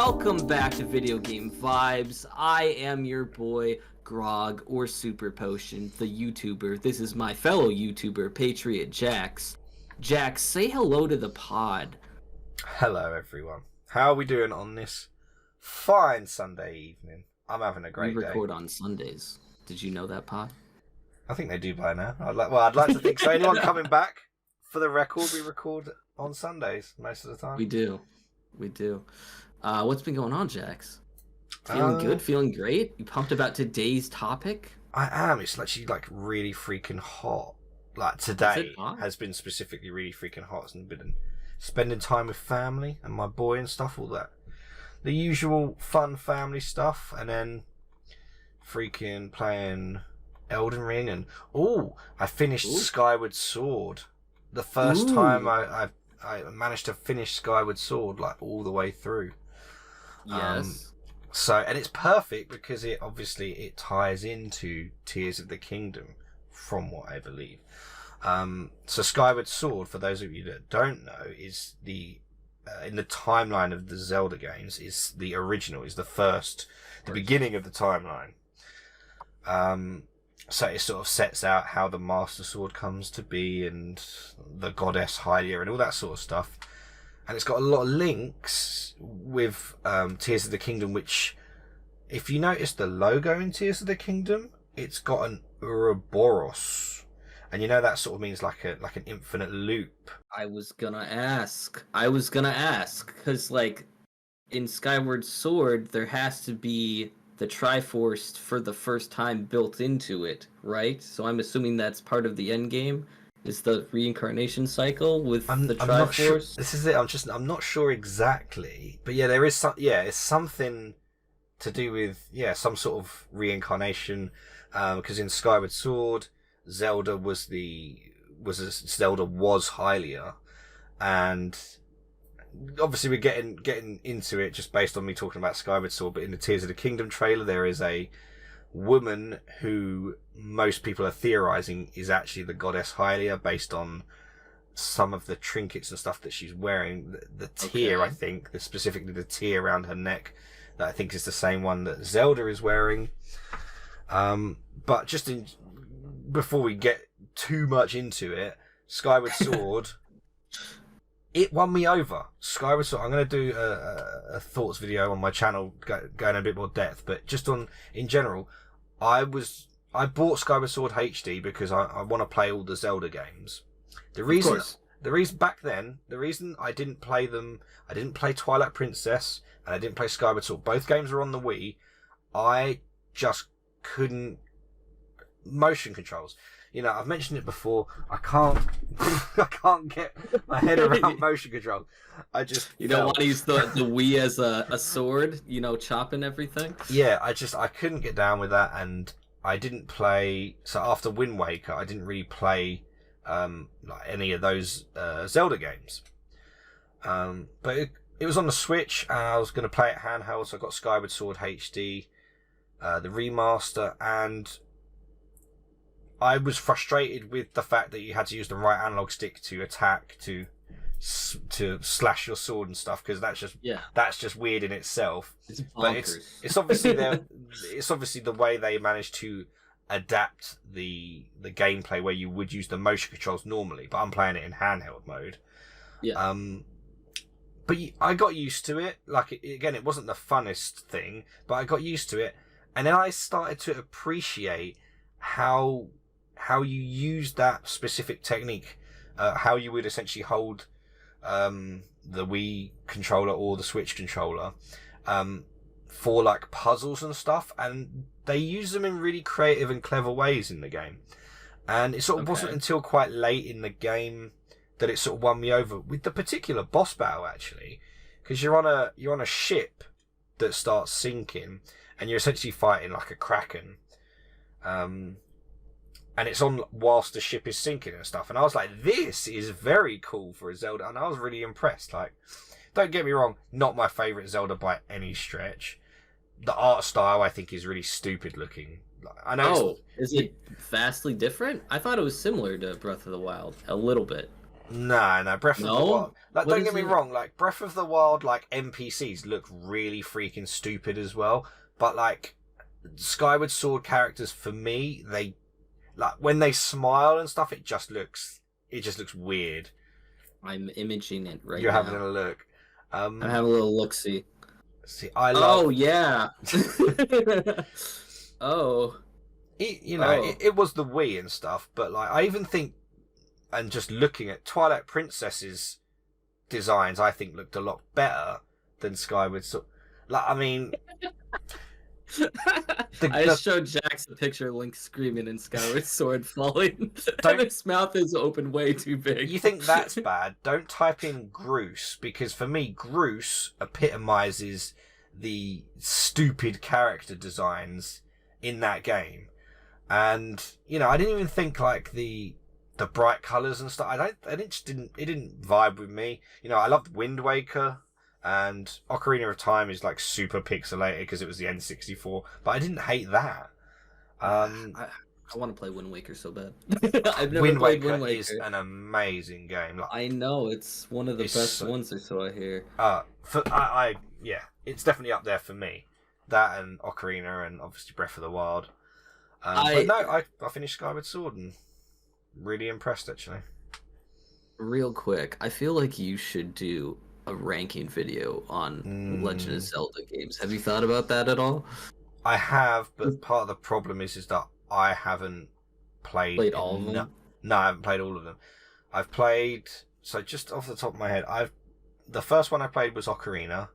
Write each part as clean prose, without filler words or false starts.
Welcome back to Video Game Vibes. I am your boy, Grog, or Super Potion, the YouTuber. This is my fellow YouTuber, PatriotJax. Jax, say hello to the pod. Hello, everyone. How are we doing on this fine Sunday evening? I'm having a great day. We record on Sundays. Did you know that, pod? I think they do by now. I'd like to think so. Anyone coming back, for the record, we record on Sundays most of the time. We do. What's been going on, Jax? Feeling good? Feeling great? You pumped about today's topic? I am. It's actually like really freaking hot. Like today has been specifically really freaking hot, and been spending time with family and my boy and stuff, all that. The usual fun family stuff, and then freaking playing Elden Ring, and I finished Skyward Sword. The first time I managed to finish Skyward Sword, like all the way through. Yes. And it's perfect because it ties into Tears of the Kingdom, from what I believe. So Skyward Sword, for those of you that don't know, is the in the timeline of the Zelda games, is the original, is the beginning of the timeline. So it sort of sets out how the Master Sword comes to be, and the goddess Hylia, and all that sort of stuff. And it's got a lot of links with Tears of the Kingdom, which, if you notice the logo in Tears of the Kingdom, it's got an Ouroboros. And you know that sort of means like an infinite loop. I was gonna ask, because like in Skyward Sword, there has to be the Triforce for the first time built into it, right? So I'm assuming that's part of the end game, is the reincarnation cycle with the Triforce. I'm not sure. This is it. I'm not sure exactly, but yeah, there is some. Yeah, it's something to do with some sort of reincarnation. Because in Skyward Sword, Zelda was Hylia, and obviously we're getting into it just based on me talking about Skyward Sword. But in the Tears of the Kingdom trailer, there is a woman who most people are theorizing is actually the goddess Hylia, based on some of the trinkets and stuff that she's wearing. The tear, I think, specifically the tear around her neck, that I think is the same one that Zelda is wearing. But just before we get too much into it, Skyward Sword, it won me over. Skyward Sword. I'm going to do a thoughts video on my channel, going a bit more depth, but just in general, I bought Skyward Sword HD because I want to play all the Zelda games. The reason back then, the reason I didn't play them, I didn't play Twilight Princess and I didn't play Skyward Sword. Both games were on the Wii. I just couldn't. Motion controls. You know, I've mentioned it before. I can't get my head around motion control. I just don't want to use the Wii as a sword, chopping everything. Yeah, I couldn't get down with that, and I didn't play. So after Wind Waker, I didn't really play like any of those Zelda games. But it was on the Switch, and I was going to play it handheld, so I got Skyward Sword HD, the remaster, and I was frustrated with the fact that you had to use the right analog stick to attack, to slash your sword and stuff, because that's just weird in itself. It's bonkers. But it's obviously the way they managed to adapt the gameplay, where you would use the motion controls normally, but I'm playing it in handheld mode. Yeah. But I got used to it. Like, again, it wasn't the funnest thing, but I got used to it, and then I started to appreciate how you use that specific technique, how you would essentially hold the Wii controller or the Switch controller for like puzzles and stuff, and they use them in really creative and clever ways in the game. And it sort of wasn't until quite late in the game that it sort of won me over with the particular boss battle, actually, because you're on a ship that starts sinking, and you're essentially fighting like a kraken. And it's on whilst the ship is sinking and stuff. And I was like, this is very cool for a Zelda. And I was really impressed. Like, don't get me wrong, not my favourite Zelda by any stretch. The art style, I think, is really stupid looking. I know. Is it vastly different? I thought it was similar to Breath of the Wild, a little bit. No, Breath of the No? Wild. Like, What don't is get me it? wrong. Like, Breath of the Wild, like NPCs look really freaking stupid as well. But like, Skyward Sword characters for me, they like when they smile and stuff, it just looks weird. I'm imaging it right You're having now. a look. I'm having a little look-see. See, I Oh, love. yeah. Oh. It was the Wii and stuff, but like, I even think, and just looking at Twilight Princess's designs, I think looked a lot better than Skyward Sword. Like, I mean, I just showed Jax a picture of Link screaming and Skyward Sword falling. Don't- And his mouth is open way too big. you think that's bad? Don't type in Groose, because for me, Groose epitomizes the stupid character designs in that game. And I didn't even think like the bright colors and stuff. It didn't vibe with me. I loved Wind Waker, and Ocarina of Time is like super pixelated because it was the N64, but I didn't hate that. I want to play Wind Waker so bad. I've never Wind played Waker Wind Waker. is an amazing game. Like, I know it's one of the best ones or so I hear. Yeah, it's definitely up there for me. That and Ocarina and obviously Breath of the Wild. But no, I finished Skyward Sword and really impressed actually. Real quick, I feel like you should do a ranking video on Legend of Zelda games. Have you thought about that at all? I have, but part of the problem is that I haven't played all of them. No, I haven't played all of them. I've played, so just off the top of my head, the first one I played was Ocarina.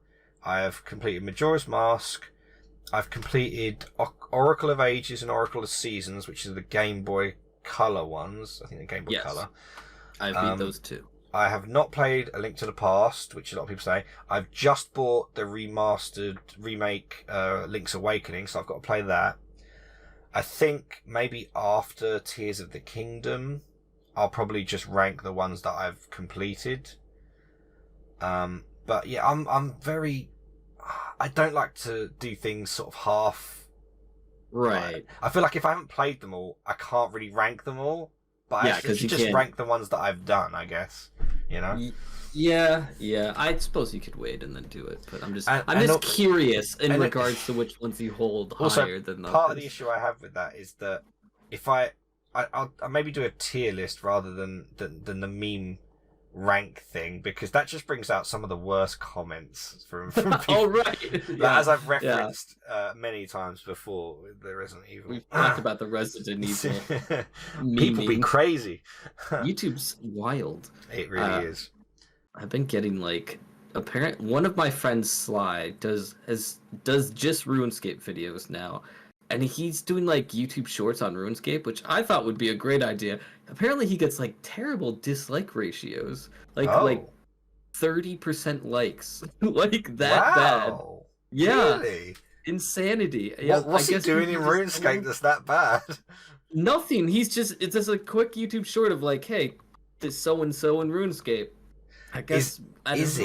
I have completed Majora's Mask. I've completed Oracle of Ages and Oracle of Seasons, which are the Game Boy Color ones. I think the Game Boy Color. I've beat those two. I have not played A Link to the Past, which a lot of people say. I've just bought the remake Link's Awakening, so I've got to play that. I think maybe after Tears of the Kingdom, I'll probably just rank the ones that I've completed. But yeah, I don't like to do things sort of half. Right. I feel like if I haven't played them all, I can't really rank them all. But I should just rank the ones that I've done, I guess. Yeah. I suppose you could wait and then do it, but I'm just curious in regards to which ones you hold higher than others. Part of the issue I have with that is that if I'll maybe do a tier list rather than the meme rank thing, because that just brings out some of the worst comments from people. Oh, right. As I've referenced many times before with the Resident Evil. We've talked about the Resident Evil. People be crazy. YouTube's wild. It really is. I've been getting one of my friends, Sly, does just RuneScape videos now. And he's doing YouTube shorts on RuneScape, which I thought would be a great idea. Apparently he gets terrible dislike ratios. Like 30% likes. Bad. Yeah. Really? Insanity. Yeah. What's he doing in RuneScape that's that bad? Nothing. It's just a quick YouTube short of hey, this so and so in RuneScape. I guess is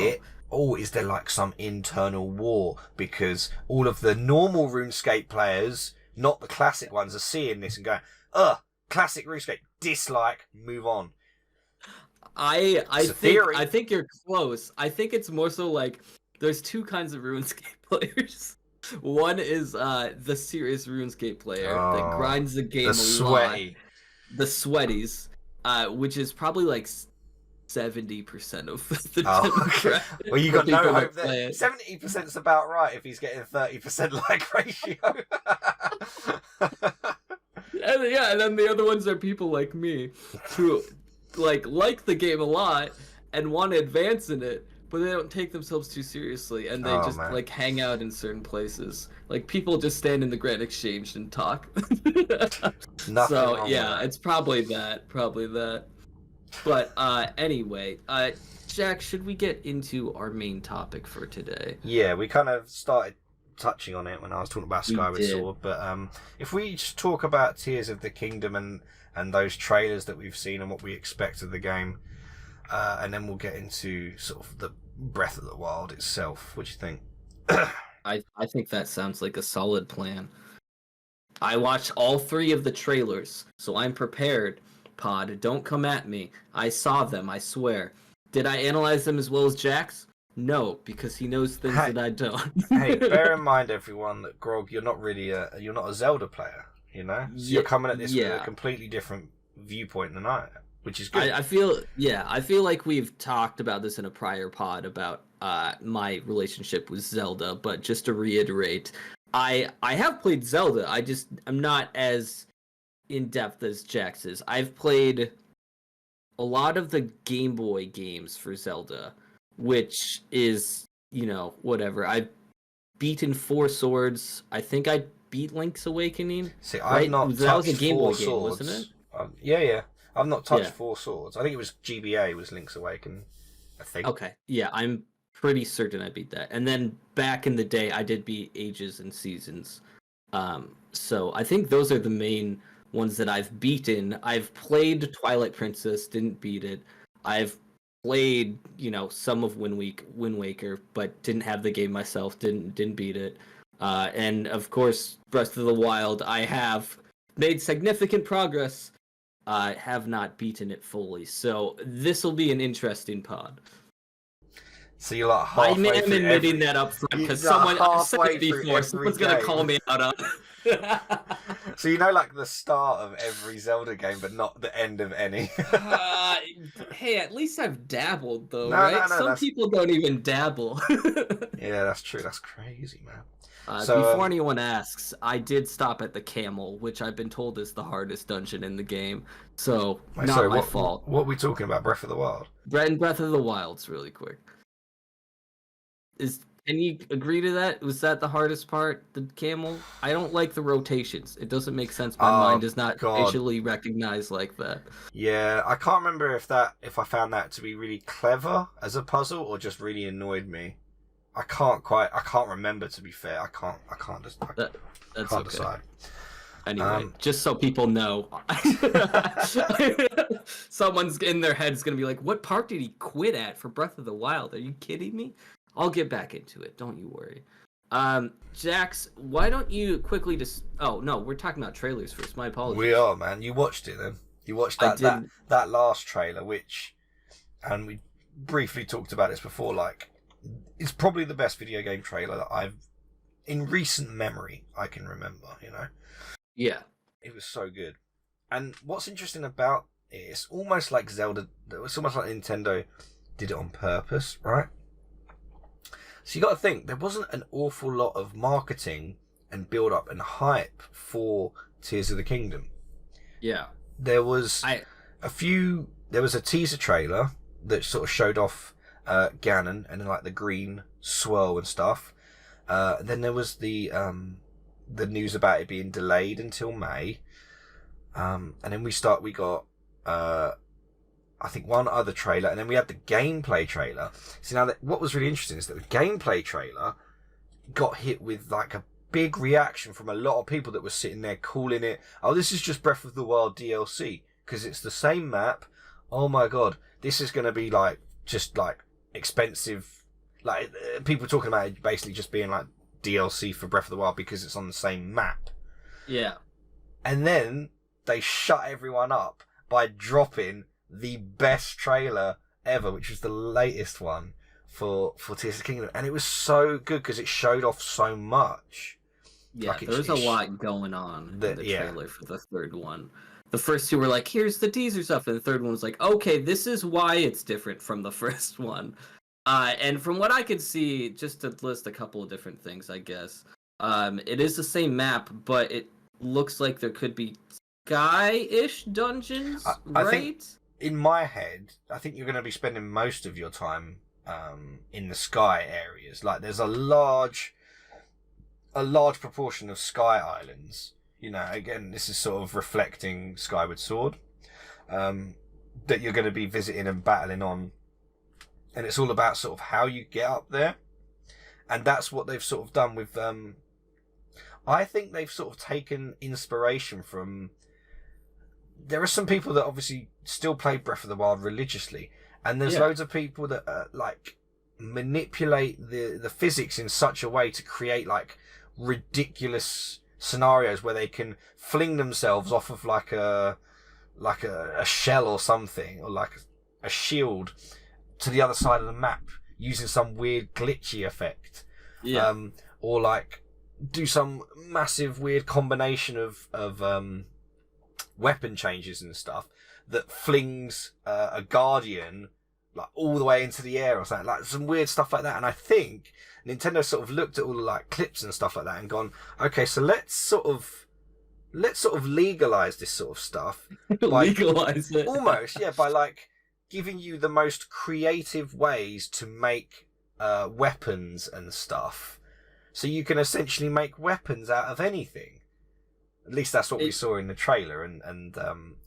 there some internal war because all of the normal RuneScape players, not the classic ones, are seeing this and going, classic RuneScape, dislike, move on. I think you're close. I think it's more so there's two kinds of RuneScape players. One is the serious RuneScape player that grinds the game lot. The sweaties, which is probably 70% of the demographic. Well, you got no hope there. 70% is about right if he's getting 30% like ratio. and then the other ones are people like me who like the game a lot and want to advance in it, but they don't take themselves too seriously, and they just hang out in certain places. People just stand in the Grand Exchange and talk. So yeah, it's probably that. But anyway, Jack, should we get into our main topic for today? Yeah, we kind of started touching on it when I was talking about Skyward Sword, but if we just talk about Tears of the Kingdom and those trailers that we've seen and what we expect of the game, and then we'll get into sort of the Breath of the Wild itself. What do you think? I think that sounds like a solid plan. I watched all 3 of the trailers, so I'm prepared. pod. Don't come at me. I saw them, I swear. Did I analyze them as well as Jax? No, because he knows things that I don't. Hey, bear in mind, everyone, that Grog, you're not a Zelda player, you know? So you're coming at this with a completely different viewpoint than I am, which is good. I feel like we've talked about this in a prior pod about my relationship with Zelda, but just to reiterate, I have played Zelda. I'm not as in depth as Jax is. I've played a lot of the Game Boy games for Zelda, which is, whatever. I've beaten 4 Swords. I think I beat Link's Awakening. See, I've not touched that was a Game Boy game, wasn't it? Yeah. I've not touched 4 Swords. I think it was GBA was Link's Awakening, I think. Okay, yeah, I'm pretty certain I beat that. And then back in the day, I did beat Ages and Seasons. So I think those are the main ones that I've beaten. I've played Twilight Princess, didn't beat it. I've played, some of Wind Waker, but didn't have the game myself, didn't beat it. And of course, Breath of the Wild, I have made significant progress. Have not beaten it fully. So this will be an interesting pod. So you're like halfway through. I'm admitting that up front because someone said it before. Someone's going to call me out on it. So like the start of every Zelda game, but not the end of any. Hey, at least I've dabbled, though, right? Some people don't even dabble. Yeah, that's true. That's crazy, man. Before anyone asks, I did stop at the camel, which I've been told is the hardest dungeon in the game. So, my fault. What are we talking about? Breath of the Wild? Breath of the Wild's really quick. Can you agree to that? Was that the hardest part, the camel? I don't like the rotations. It doesn't make sense. My mind does not visually recognize like that. Yeah, I can't remember if I found that to be really clever as a puzzle or just really annoyed me. I can't remember, to be fair. I can't decide. Anyway, just so people know, someone's in their head's gonna be like, "What part did he quit at for Breath of the Wild? Are you kidding me?" I'll get back into it. Don't you worry. Jax, why don't you quickly just? Oh no, we're talking about trailers first. My apologies. We are, man. You watched it then. You watched that last trailer, and we briefly talked about this before. Like, it's probably the best video game trailer that in recent memory, I can remember. Yeah. It was so good. And what's interesting about it, it's almost like Zelda. It's almost like Nintendo did it on purpose, right? So you got to think, there wasn't an awful lot of marketing and build up and hype for Tears of the Kingdom. Yeah. There was a teaser trailer that sort of showed off Ganon and like the green swirl and stuff. Then there was the news about it being delayed until May. And then we got I think one other trailer, and then we had the gameplay trailer. See, now what was really interesting is that the gameplay trailer got hit with like a big reaction from a lot of people that were sitting there calling it, "Oh, this is just Breath of the Wild DLC because it's the same map. Oh my god, this is going to be like just like expensive." Like people talking about it basically just being like DLC for Breath of the Wild because it's on the same map. Yeah. And then they shut everyone up by dropping the best trailer ever, which was the latest one for Tears of the Kingdom, and it was so good because it showed off so much. Yeah, like there was a lot going on in the trailer for the third one. The first two were like, "Here's the teaser stuff," and the third one was like, "Okay, this is why it's different from the first one." And from what I could see, just to list a couple of different things, I guess, it is the same map, but it looks like there could be sky-ish dungeons, right? I think, in my head, I think you're going to be spending most of your time in the sky areas. Like, there's a large proportion of sky islands. Again, this is sort of reflecting Skyward Sword, that you're going to be visiting and battling on. And it's all about sort of how you get up there. And that's what they've sort of done with... I think they've sort of taken inspiration from... There are some people that obviously still play Breath of the Wild religiously, and there's loads of people that like manipulate the physics in such a way to create like ridiculous scenarios where they can fling themselves off of like a a shell or something, or like a shield to the other side of the map using some weird glitchy effect. Yeah. Or like do some massive weird combination of weapon changes and stuff that flings a guardian like all the way into the air or something, like some weird stuff like that. And I think Nintendo sort of looked at all the like clips and stuff like that and gone, okay, so let's sort of legalize this sort of stuff. Legalize it. Almost, yeah, by like giving you the most creative ways to make weapons and stuff. So you can essentially make weapons out of anything. At least that's what we saw in the trailer, and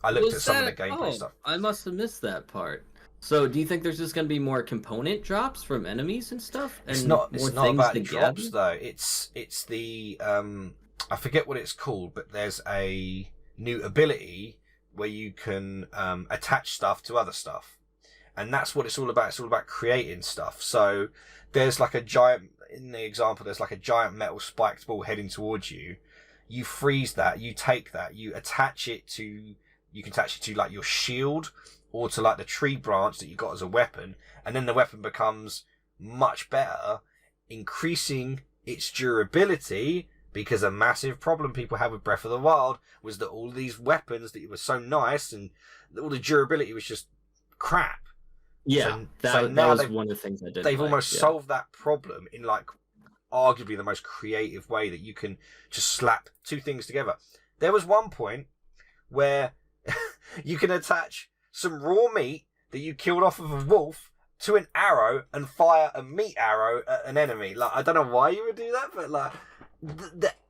I looked at some of the gameplay stuff. I must have missed that part. So, do you think there's just going to be more component drops from enemies and stuff? And it's not about to drops gather? though. It's the I forget what it's called, but there's a new ability where you can attach stuff to other stuff, and that's what it's all about. It's all about creating stuff. So there's like a giant, in the example, there's like a giant metal spiked ball heading towards you. You freeze that, you take that, you can attach it to like your shield or to like the tree branch that you got as a weapon, and then the weapon becomes much better, increasing its durability, because a massive problem people had with Breath of the Wild was that all these weapons that were so nice and all the durability was just crap. Yeah, that was one of the things I did. They've almost solved that problem in like arguably the most creative way that you can just slap two things together. There was one point where you can attach some raw meat that you killed off of a wolf to an arrow and fire a meat arrow at an enemy. Like, I don't know why you would do that, but like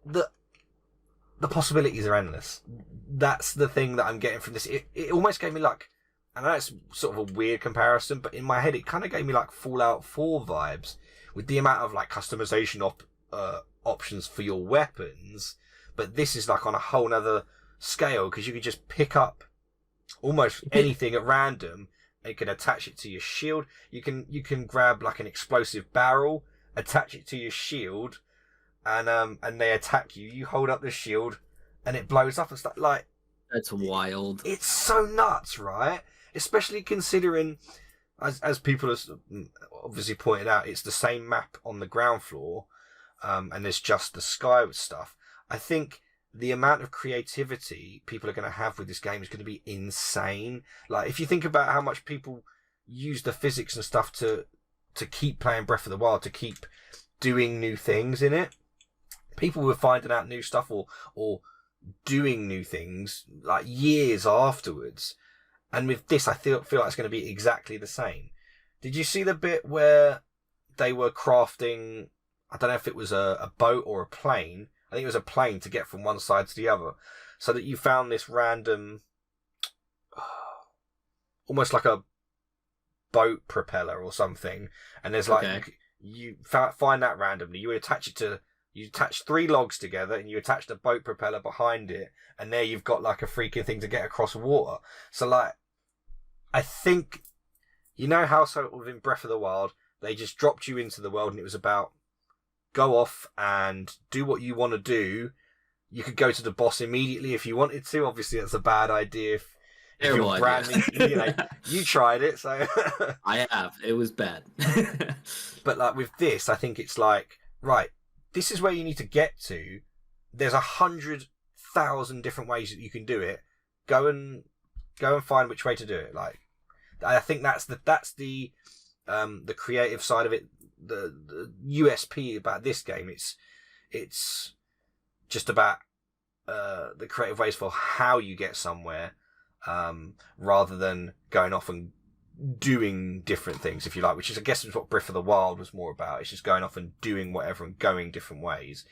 the possibilities are endless. That's the thing that I'm getting from this. It almost gave me like, I know it's sort of a weird comparison, but in my head it kind of gave me like Fallout 4 vibes, with the amount of like customization options for your weapons. But this is like on a whole nother scale, because you can just pick up almost anything at random and you can attach it to your shield. You can grab like an explosive barrel, attach it to your shield, and they attack you. You hold up the shield and it blows up and stuff. Like, that's wild. It's so nuts, right? Especially considering, as people have obviously pointed out, it's the same map on the ground floor, and there's just the Skyward stuff. I think the amount of creativity people are going to have with this game is going to be insane. Like, if you think about how much people use the physics and stuff to keep playing Breath of the Wild, to keep doing new things in it, people were finding out new stuff or doing new things like years afterwards. And with this, I feel like it's going to be exactly the same. Did you see the bit where they were crafting, I don't know if it was a boat or a plane, I think it was a plane, to get from one side to the other, so that you found this random, almost like a boat propeller or something, and there's like, you find that randomly, you attach 3 logs together and you attach the boat propeller behind it, and there you've got like a freaking thing to get across water. So like, I think, you know how so within Breath of the Wild, they just dropped you into the world and it was about go off and do what you want to do. You could go to the boss immediately if you wanted to. Obviously that's a bad idea if you're brand new, you tried it, so I have. It was bad. But like with this, I think it's like, right, this is where you need to get to. There's 100,000 different ways that you can do it. Go and find which way to do it. Like, I think that's the creative side of it. The USP about this game, it's just about the creative ways for how you get somewhere, rather than going off and doing different things, if you like, which is, I guess, is what Breath of the Wild was more about. It's just going off and doing whatever and going different ways.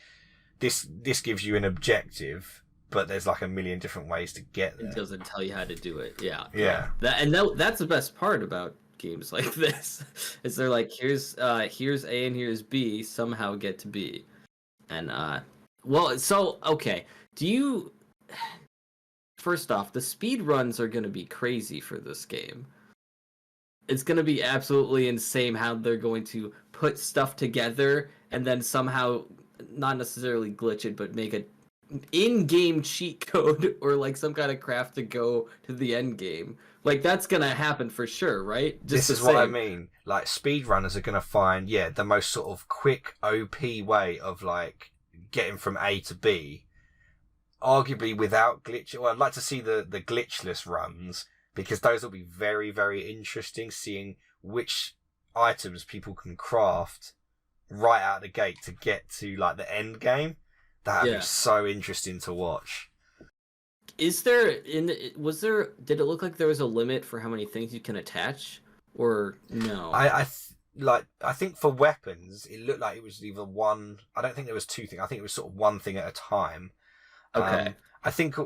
This gives you an objective, but there's like a million different ways to get there. It doesn't tell you how to do it. Yeah. That's the best part about games like this, is they're like, here's A and here's B, somehow get to B. And okay, first off, the speed runs are going to be crazy for this game. It's going to be absolutely insane how they're going to put stuff together and then somehow, not necessarily glitch it, but make it in-game cheat code or like some kind of craft to go to the end game. Like that's gonna happen for sure, right? Just This the is what I same. mean. Like speedrunners are gonna find, yeah, the most sort of quick OP way of like getting from A to B, arguably without glitch. Well, I'd like to see the glitchless runs because those will be very, very interesting. Seeing which items people can craft right out of the gate to get to like the end game. That'd be Yeah. so interesting to watch. Is there was there did it look like there was a limit for how many things you can attach or no? I think for weapons, it looked like it was either one. I don't think there was two things. I think it was sort of one thing at a time. Okay. I think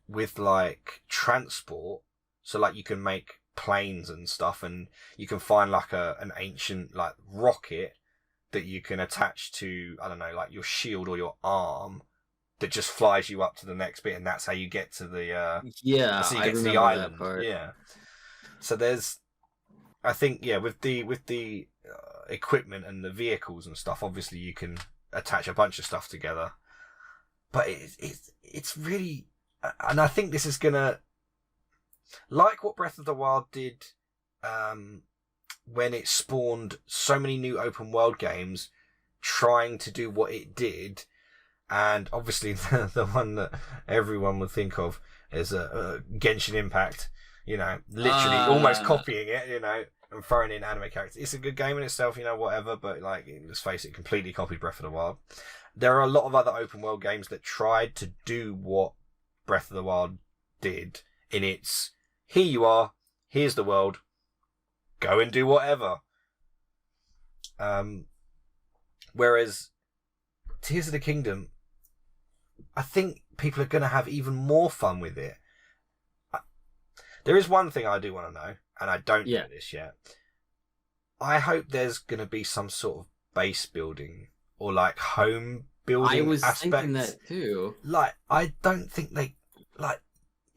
with like transport, so like you can make planes and stuff, and you can find like an ancient like rocket that you can attach to, I don't know, like your shield or your arm that just flies you up to the next bit, and that's how you get to Yeah, that's how you I get to the remember that island. part. Yeah. So there's, I think, yeah, with the equipment and the vehicles and stuff, obviously you can attach a bunch of stuff together. But it's really, and I think this is gonna, like what Breath of the Wild did, when it spawned so many new open world games, trying to do what it did, and obviously the one that everyone would think of is Genshin Impact. You know, literally almost copying it. You know, and throwing in anime characters. It's a good game in itself, you know, whatever. But like, let's face it, completely copied Breath of the Wild. There are a lot of other open world games that tried to do what Breath of the Wild did in its, here you are, here's the world, go and do whatever. Whereas Tears of the Kingdom, I think people are going to have even more fun with it. There is one thing I do want to know, and I don't know this yet. I hope there's going to be some sort of base building or like home building I was aspect. thinking that too. Like, I don't think they, like,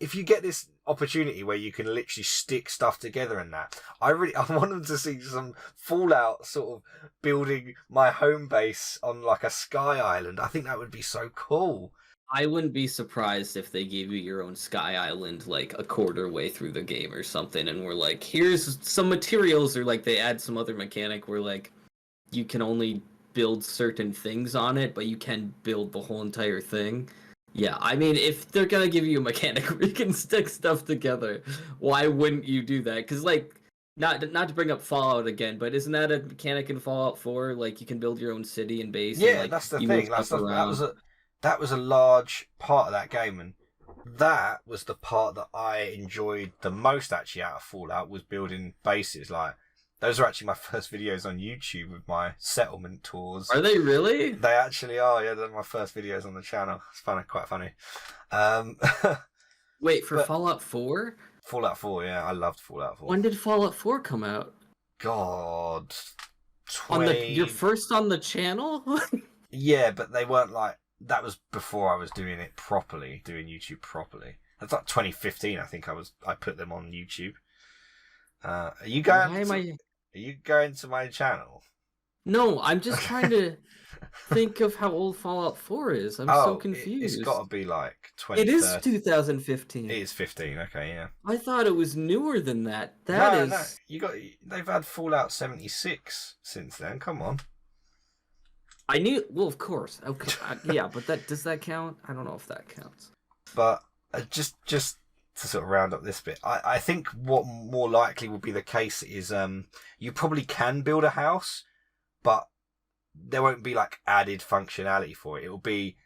if you get this opportunity where you can literally stick stuff together and that, I want them to see some Fallout sort of building my home base on like a sky island. I think that would be so cool. I wouldn't be surprised if they gave you your own Sky Island like a quarter way through the game or something, and we're like, here's some materials, or like they add some other mechanic where like you can only build certain things on it, but you can build the whole entire thing. Yeah, I mean, if they're gonna give you a mechanic where you can stick stuff together, why wouldn't you do that? Because like, not to bring up Fallout again, but isn't that a mechanic in Fallout 4? Like you can build your own city and base. Yeah, and, like, that's the you move thing. stuff around. That was a large part of that game, and that was the part that I enjoyed the most actually out of Fallout, was building bases. Like, those are actually my first videos on YouTube with my settlement tours. Are they really? They actually are. Yeah, they're my first videos on the channel. It's funny, quite funny. Wait, for Fallout 4? Fallout 4, yeah, I loved Fallout 4. When did Fallout 4 come out? God, You're first on the channel? Yeah, but they weren't like, that was before I was doing it properly, doing YouTube properly. That's like 2015, I think I put them on YouTube. Are you going to my channel? No, I'm just trying to think of how old Fallout 4 is. I'm so confused. It's got to be like 20. It is 2015. It is 15. Okay, yeah. I thought it was newer than that. No. They've had Fallout 76 since then. Come on. I knew. Well, of course. Okay. Yeah, but does that count? I don't know if that counts. But just to sort of round up this bit, I think what more likely would be the case is you probably can build a house, but there won't be like added functionality for it. It'll be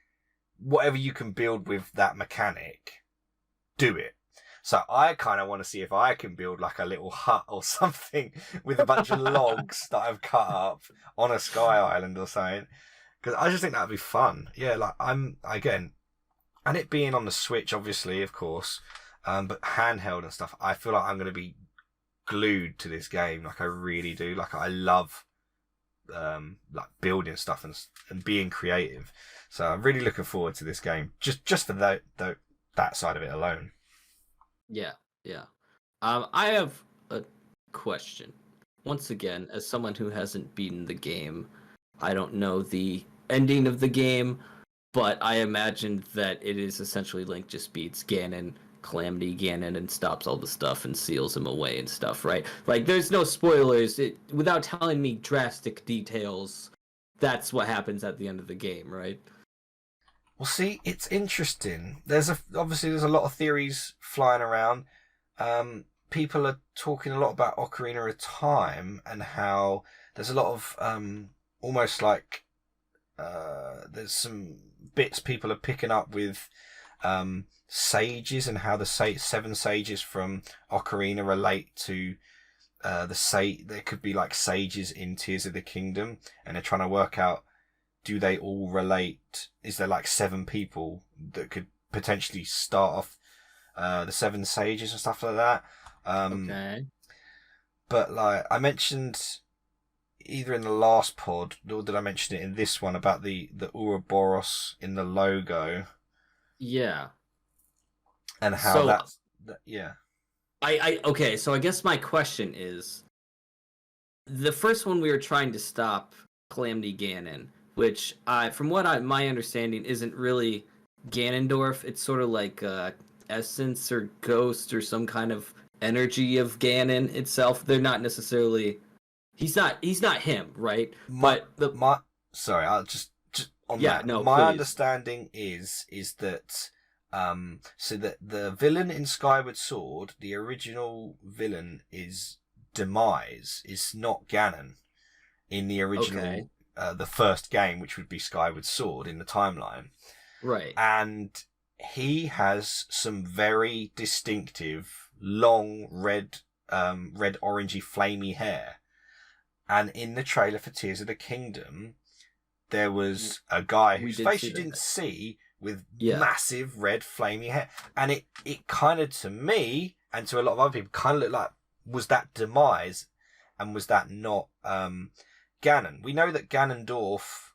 whatever you can build with that mechanic, do it. So I kind of want to see if I can build like a little hut or something with a bunch of logs that I've cut up on a sky island or something. Because I just think that'd be fun. Yeah, like again, and it being on the Switch, obviously, of course, but handheld and stuff, I feel like I'm going to be glued to this game. Like I really do. Like I love like building stuff and being creative. So I'm really looking forward to this game. Just for that side of it alone. Yeah. I have a question. Once again, as someone who hasn't beaten the game, I don't know the ending of the game. but I imagined that it is essentially Link just beats Ganon, Calamity Ganon, and stops all the stuff and seals him away and stuff, right? Like, there's no spoilers. Without telling me drastic details, that's what happens at the end of the game, right? Well, see, it's interesting. Obviously there's a lot of theories flying around. People are talking a lot about Ocarina of Time and how there's a lot of almost like there's some bits people are picking up with sages and how the seven sages from Ocarina relate to there could be like sages in Tears of the Kingdom, and they're trying to work out, do they all relate? Is there like 7 people that could potentially start off the 7 sages and stuff like that? Okay. But like I mentioned either in the last pod, or did I mention it in this one about the Ouroboros in the logo? Yeah. And how So yeah. okay, so I guess my question is, the first one we were trying to stop Calamity Ganon, which from what my understanding isn't really Ganondorf. It's sort of like essence or ghost or some kind of energy of Ganon itself. They're not necessarily. He's not him, right? Sorry, I'll just on yeah, that. no, My please. understanding is that so that the villain in Skyward Sword, the original villain is Demise, is not Ganon in the original the first game, which would be Skyward Sword in the timeline. Right. And he has some very distinctive long red orangey flamey hair. And in the trailer for Tears of the Kingdom, there was a guy whose face you didn't see with massive red flamey hair. And it kind of, to me, and to a lot of other people, kind of looked like, was that Demise? And was that not Ganon? We know that Ganondorf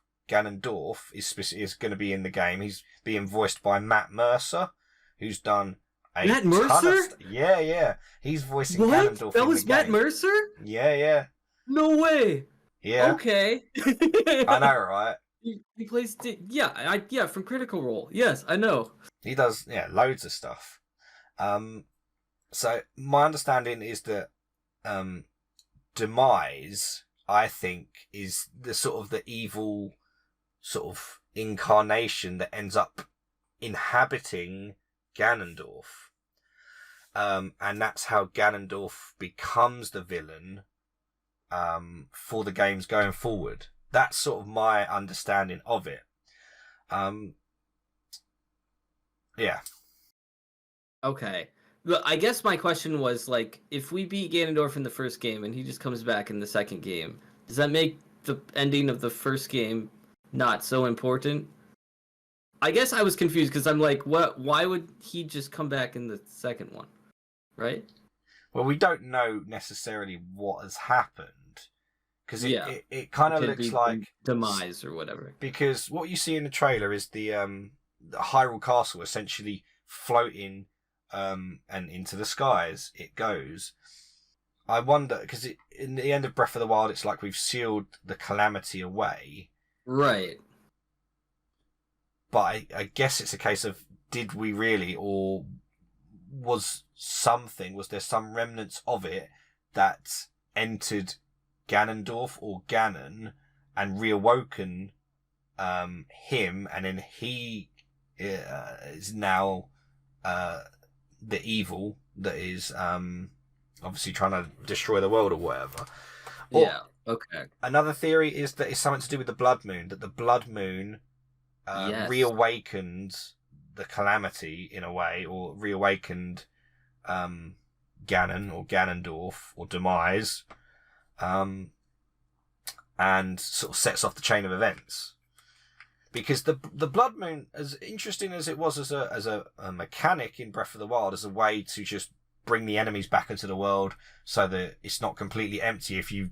is going to be in the game. He's being voiced by Matt Mercer, who's done a Matt Mercer? Yeah. He's voicing what? Ganondorf. That was Matt Mercer? Yeah. No way. Yeah. Okay. I know, right? He plays, from Critical Role. Yes, I know. He does, loads of stuff. So my understanding is that Demise, I think, is the sort of the evil sort of incarnation that ends up inhabiting Ganondorf. And that's how Ganondorf becomes the villain for the games going forward. That's sort of my understanding of it. Yeah. Okay. But I guess my question was, like, if we beat Ganondorf in the first game and he just comes back in the second game, does that make the ending of the first game not so important? I guess I was confused because I'm like, why would he just come back in the second one? Right? Well, we don't know necessarily what has happened. Because it kind of looks like Demise or whatever. Because what you see in the trailer is the Hyrule Castle essentially floating and into the skies it goes. I wonder, because in the end of Breath of the Wild, it's like we've sealed the calamity away. Right. But I guess it's a case of, did we really, or was there some remnants of it that entered Ganondorf or Ganon and reawoken him, and then he is now the evil that is obviously trying to destroy the world or whatever. Okay. Another theory is that it's something to do with the Blood Moon, that the Blood Moon reawakened the calamity in a way, or reawakened Ganon or Ganondorf or Demise, and sort of sets off the chain of events. Because the Blood Moon, as interesting as it was as a mechanic in Breath of the Wild, as a way to just bring the enemies back into the world so that it's not completely empty if you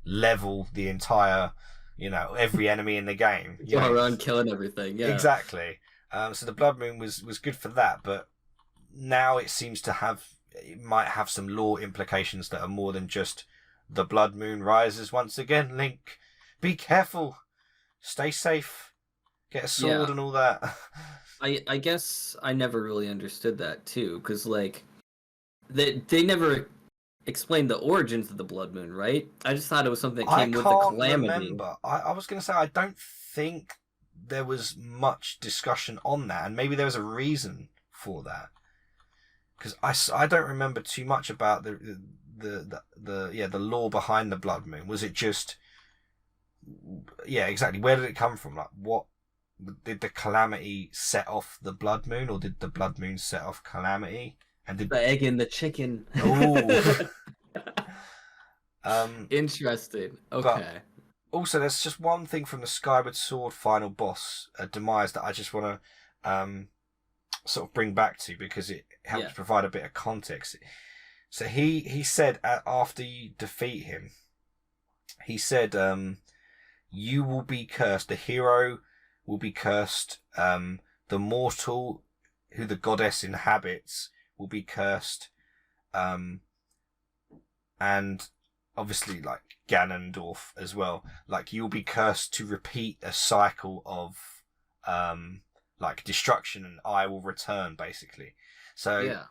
level the entire, every enemy in the game. Go around killing everything, yeah. Exactly. So the Blood Moon was good for that, but now it might have some lore implications that are more than just the Blood Moon rises once again. Link, be careful. Stay safe. get a sword and all that. I guess I never really understood that too, because like they never explained the origins of the blood moon, right? I just thought it was something that I came with the can't calamity. remember. I was going to say I don't think there was much discussion on that, and maybe there was a reason for that. Because I don't remember too much about the lore behind the blood moon. Was it just exactly, where did it come from? Like, what did the calamity set off the blood moon, or did the blood moon set off calamity? And did the egg and the chicken? Oh. Interesting. Okay. Also, there's just one thing from the Skyward Sword final boss demise that I just want to sort of bring back to, because it helps provide a bit of context. So he said after you defeat him, he said, "You will be cursed. The hero will be cursed. The mortal who the goddess inhabits will be cursed. And obviously, like Ganondorf as well. Like, you'll be cursed to repeat a cycle of like destruction, and I will return, basically." So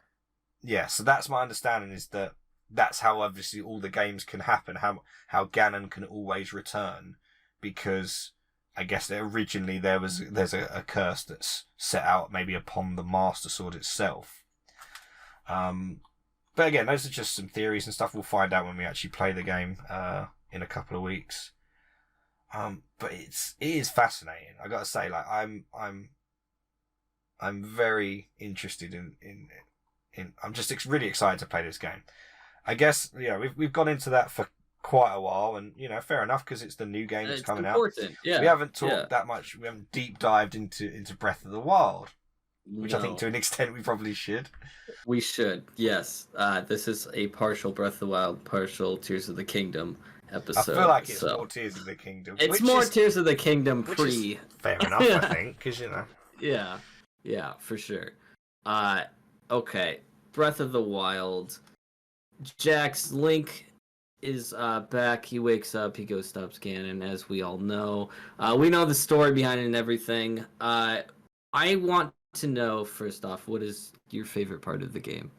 so that's my understanding, is that that's how obviously all the games can happen. How Ganon can always return, because I guess that originally there's a curse that's set out maybe upon the Master Sword itself. But again, those are just some theories and stuff. We'll find out when we actually play the game in a couple of weeks. But it is fascinating. I gotta say, like I'm very interested in I'm just really excited to play this game. I guess we've gone into that for quite a while, and fair enough, because it's the new game that's coming important. out. Yeah, we haven't talked that much. We haven't deep dived into Breath of the Wild, which I think to an extent we probably should. We should, yes. This is a partial Breath of the Wild, partial Tears of the Kingdom episode. I feel like it's more Tears of the Kingdom. It's more Tears of the Kingdom pre. Fair enough, I think, because Yeah, for sure. Okay, Breath of the Wild. Jax, Link is back. He wakes up. He goes stops Ganon, as we all know. We know the story behind it and everything. I want to know, first off, what is your favorite part of the game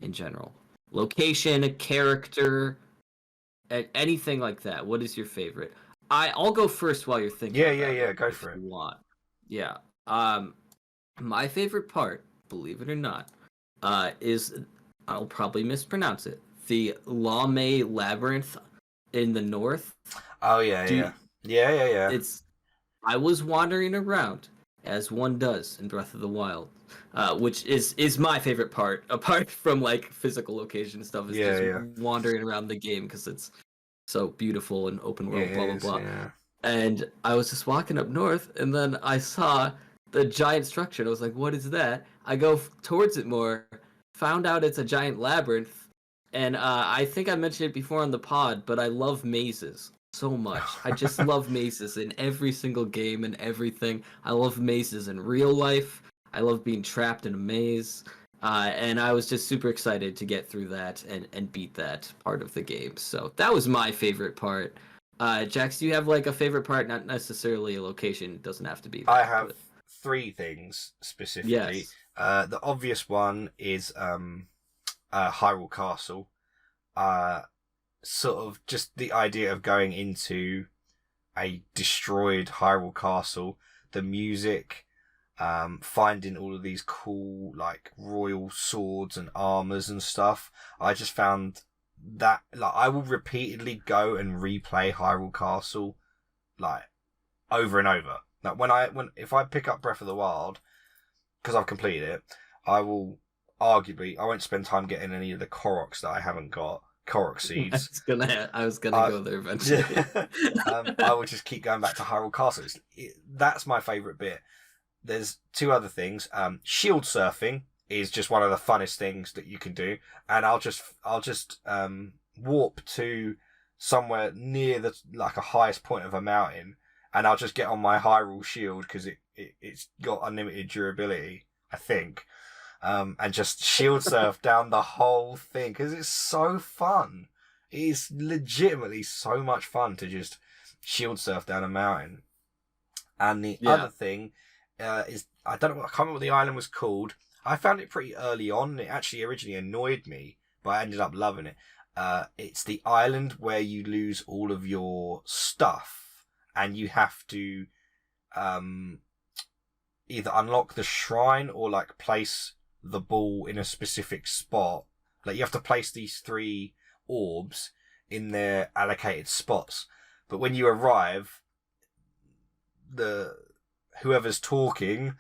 in general? Location, a character, anything like that. What is your favorite? I'll go first while you're thinking. Yeah. Go for it. Yeah. My favorite part, believe it or not, is, I'll probably mispronounce it, the Lame Labyrinth in the north. Oh yeah. I was wandering around, as one does in Breath of the Wild, which is my favorite part, apart from like physical location stuff, is just wandering around the game, because it's so beautiful and open world, blah blah blah. Yeah. And I was just walking up north, and then I saw the giant structure, and I was like, what is that? I go towards it more, found out it's a giant labyrinth, and I think I mentioned it before on the pod, but I love mazes so much. I just love mazes in every single game and everything. I love mazes in real life. I love being trapped in a maze. And I was just super excited to get through that and beat that part of the game. So that was my favorite part. Jax, do you have like a favorite part? Not necessarily a location. It doesn't have to be that. I have three things specifically. Yes. The obvious one is Hyrule Castle. Sort of just the idea of going into a destroyed Hyrule Castle, the music, finding all of these cool like royal swords and armors and stuff. I just found that, like, I will repeatedly go and replay Hyrule Castle like over and over. Like if I pick up Breath of the Wild, because I've completed it, I won't spend time getting any of the Koroks that I haven't got. Korok seeds. I was gonna go there eventually. I will just keep going back to Hyrule Castle. That's my favourite bit. There's two other things. Shield surfing is just one of the funnest things that you can do, and I'll just warp to somewhere near the highest point of a mountain, and I'll just get on my Hyrule shield, because it's got unlimited durability, I think. And just shield surf down the whole thing, because it's so fun. It is legitimately so much fun to just shield surf down a mountain. And the other thing is, I don't know, I can't remember what the island was called. I found it pretty early on. It actually originally annoyed me, but I ended up loving it. It's the island where you lose all of your stuff, and you have to either unlock the shrine or like place the ball in a specific spot. Like you have to place these 3 orbs in their allocated spots. But when you arrive, whoever's talking,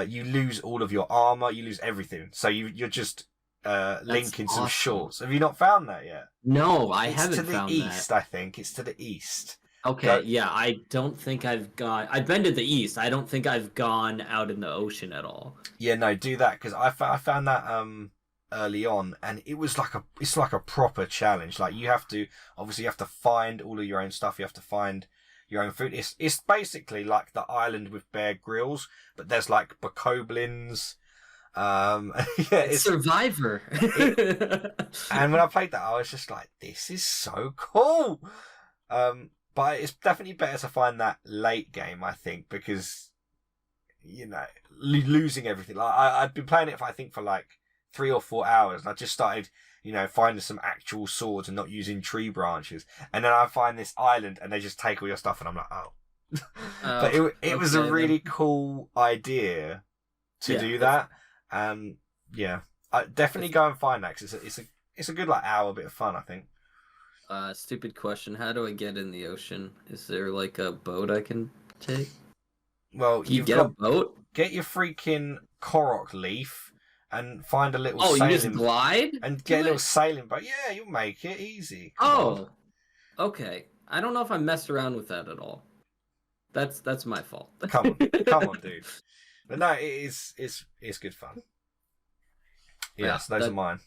you lose all of your armor, you lose everything. So you're just linking some shorts. Have you not found that yet? No, I haven't found that. It's to the east, I think. It's to the east. Okay, yeah, I don't think I've been to the east. I don't think I've gone out in the ocean at all. Yeah, no, do that, because I found that early on, and it's like a proper challenge. Like you have to find all of your own stuff. You have to find your own food. It's basically like the island with Bear Grylls, but there's like bokoblins. It's Survivor. And when I played that, I was just like, this is so cool. But it's definitely better to find that late game, I think, because losing everything. Like I'd been playing it for like 3 or 4 hours, and I just started finding some actual swords and not using tree branches. And then I find this island, and they just take all your stuff, and I'm like, oh. But it was a really cool idea to do that. Yeah, I definitely go and find that, because it's a good like hour bit of fun, I think. Stupid question. How do I get in the ocean? Is there like a boat I can take? Well, you get a boat? Get your freaking Korok leaf and find a little sailing... you just glide? And get a little sailing boat. Yeah, you'll make it easy. Come on. Okay. I don't know if I messed around with that at all. That's my fault. Come on, dude. But no, it's good fun. Yes, those are mine.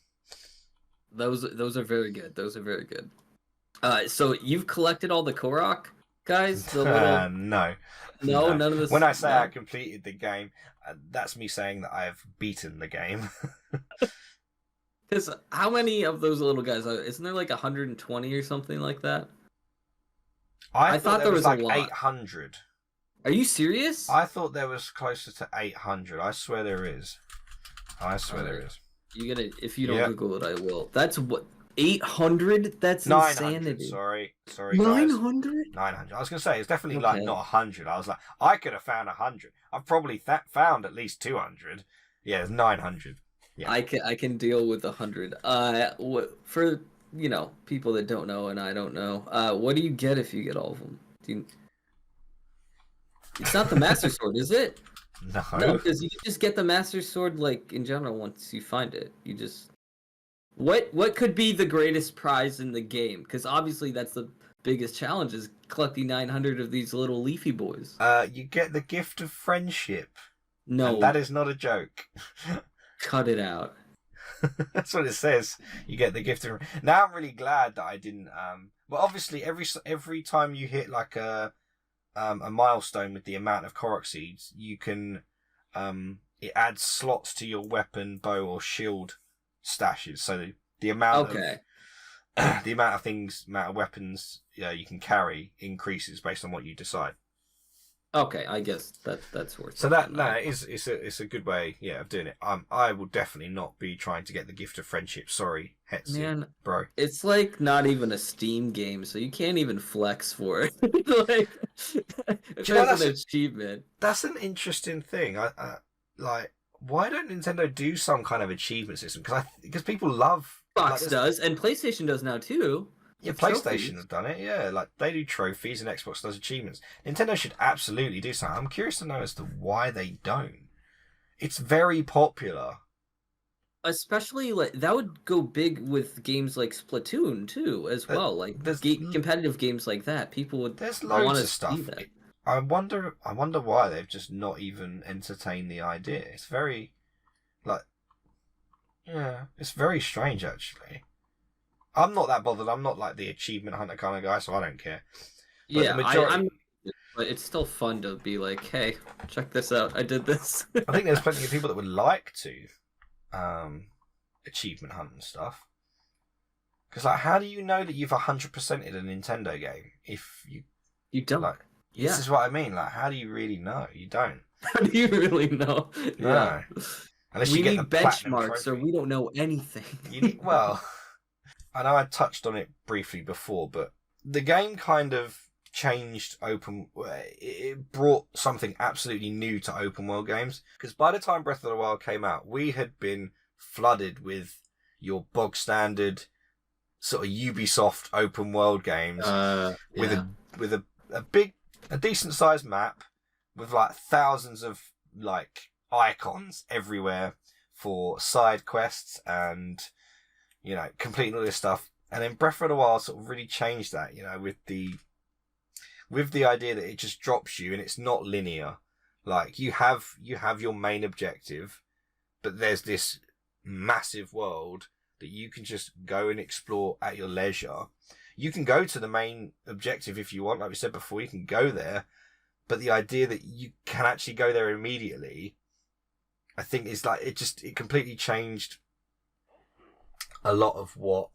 Those are very good. Those are very good. So you've collected all the Korok guys? No. No, none of this. When I say I completed the game, that's me saying that I have beaten the game. Because how many of those little guys are? Isn't there like 120 or something like that? I thought there was like 800. Are you serious? I thought there was closer to 800. I swear there is. You gotta, if you don't Google it, I will. That's what, 800? That's 900, insanity. Sorry, 900? 900. I was gonna say it's definitely like not 100. I was like, I could have found 100. I've probably found at least 200. Yeah, it's 900. Yeah, I can deal with 100. For people that don't know and I don't know, what do you get if you get all of them? It's not the Master Sword, is it? No, because you can just get the Master Sword, like, in general, once you find it. You just... What could be the greatest prize in the game? Because obviously that's the biggest challenge, is collecting 900 of these little leafy boys. You get the gift of friendship. No. And that is not a joke. Cut it out. That's what it says. You get the gift of... Now I'm really glad that I didn't... Well, obviously, every time you hit, like, a milestone with the amount of Korok seeds, you can it adds slots to your weapon, bow, or shield stashes. So the amount of weapons you can carry increases based on what you decide. Okay, I guess that's worth. So it's a good way, of doing it. I will definitely not be trying to get the gift of friendship. Sorry, Hetsu, man, bro. It's like not even a Steam game, so you can't even flex for it. Like, that's an achievement. That's an interesting thing. I like, why don't Nintendo do some kind of achievement system? Because people love. Xbox does, and PlayStation does now too. Yeah, PlayStation have done it. Yeah, like they do trophies, and Xbox does achievements. Nintendo should absolutely do something. I'm curious to know as to why they don't. It's very popular. Especially, like, that would go big with games like Splatoon too, as well. Like competitive games like that, people would. There's loads of stuff. I wonder why they've just not even entertained the idea. It's very, it's very strange actually. I'm not that bothered. I'm not like the achievement hunter kind of guy, so I don't care. But I'm. But it's still fun to be like, hey, check this out. I did this. I think there's plenty of people that would like to achievement hunt and stuff. Because how do you know that you've 100%ed a Nintendo game if you don't? This is what I mean. Like, how do you really know? You don't. How do you really know? No. Yeah. Unless We you get the need platinum benchmarks, or trophy. we don't know anything. You need, well, I know I touched on it briefly before, but the game kind of changed open. It brought something absolutely new to open world games. Because by the time Breath of the Wild came out, we had been flooded with your bog standard sort of Ubisoft open world games with Yeah. a decent sized map with like thousands of like icons everywhere for side quests and completing all this stuff. And then Breath of the Wild sort of really changed that, with the idea that it just drops you and it's not linear. Like you have your main objective, but there's this massive world that you can just go and explore at your leisure. You can go to the main objective if you want, like we said before, you can go there, but the idea that you can actually go there immediately, I think is like, it completely changed a lot of what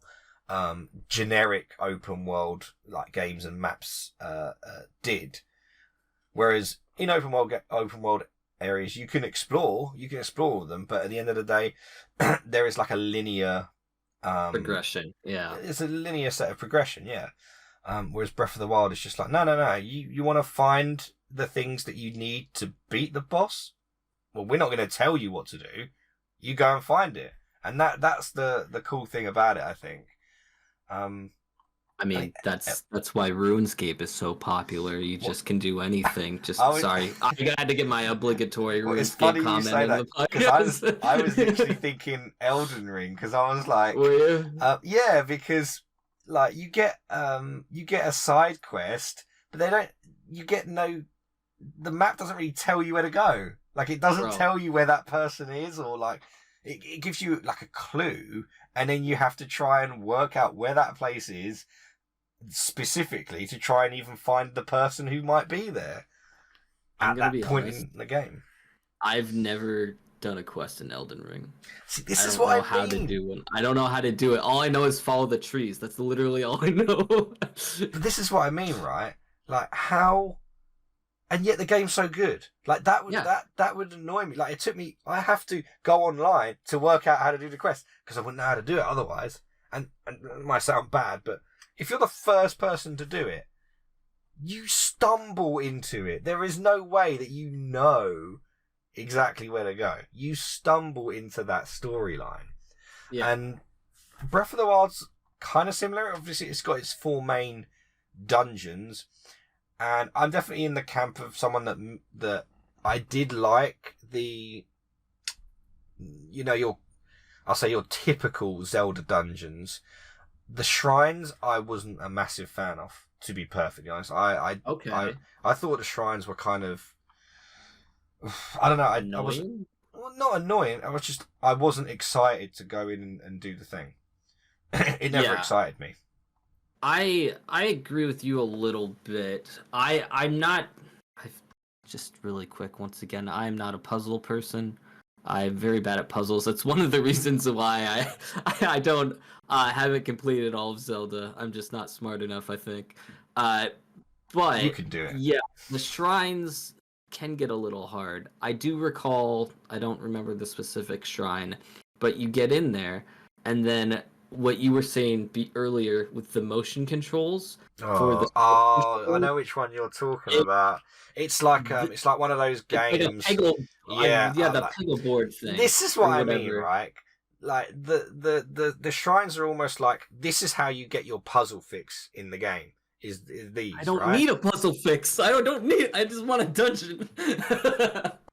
generic open world like games and maps did. Whereas in open world areas, you can explore them, but at the end of the day, there is like a linear Progression. Yeah. It's a linear set of progression, yeah. Whereas Breath of the Wild is just like, no. You want to find the things that you need to beat the boss? Well, we're not going to tell you what to do. You go and find it. And that's the cool thing about it, I think. I mean, that's why RuneScape is so popular. You just can do anything. Sorry, I had to get my obligatory RuneScape comment in the podcast. I was literally thinking Elden Ring because I was like, were you? Yeah, because like you get a side quest, but the map doesn't really tell you where to go. Like it doesn't tell you where that person is, or like it gives you like a clue, and then you have to try and work out where that place is specifically to try and even find the person who might be there at that point in the game. I've never done a quest in Elden Ring. See, this is what I mean. How to do it. I don't know how to do it. All I know is follow the trees. That's literally all I know. But this is what I mean, right? Like how, and yet the game's so good. Like that would annoy me. Like I have to go online to work out how to do the quest because I wouldn't know how to do it otherwise. And it might sound bad, but if you're the first person to do it, you stumble into it. There is no way that you know exactly where to go. You stumble into that storyline. Yeah. And Breath of the Wild's kind of similar. Obviously, it's got its 4 main dungeons. And I'm definitely in the camp of someone that I did like I'll say your typical Zelda dungeons. The shrines I wasn't a massive fan of, to be perfectly honest. I thought the shrines were kind of, I don't know. I wasn't, well, not annoying. I wasn't excited to go in and do the thing. It never excited me. I agree with you a little bit. Just really quick, once again, I'm not a puzzle person. I'm very bad at puzzles. That's one of the reasons why I don't haven't completed all of Zelda. I'm just not smart enough, I think. But you can do it. Yeah, the shrines can get a little hard. I do recall, I don't remember the specific shrine, but you get in there, and then what you were saying earlier with the motion controls. I know which one you're talking about. It's like one of those games. Like the peggle board thing. This is what I mean, right? Like the shrines are almost like this is how you get your puzzle fix in the game. Is these? I don't need a puzzle fix. I just want a dungeon.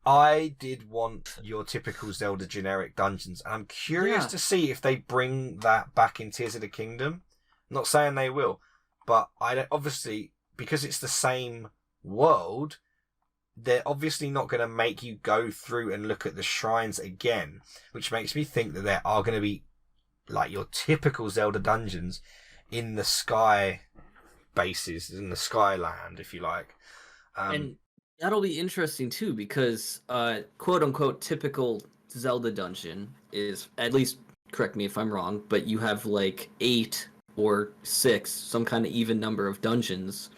I did want your typical Zelda generic dungeons, and I'm curious to see if they bring that back in Tears of the Kingdom. I'm not saying they will, but obviously because it's the same world, they're obviously not going to make you go through and look at the shrines again, which makes me think that there are going to be like your typical Zelda dungeons in the sky bases, in the Skyland, if you like. And that'll be interesting too, because quote unquote typical Zelda dungeon is, at least correct me if I'm wrong, but you have like 8 or 6, some kind of even number of dungeons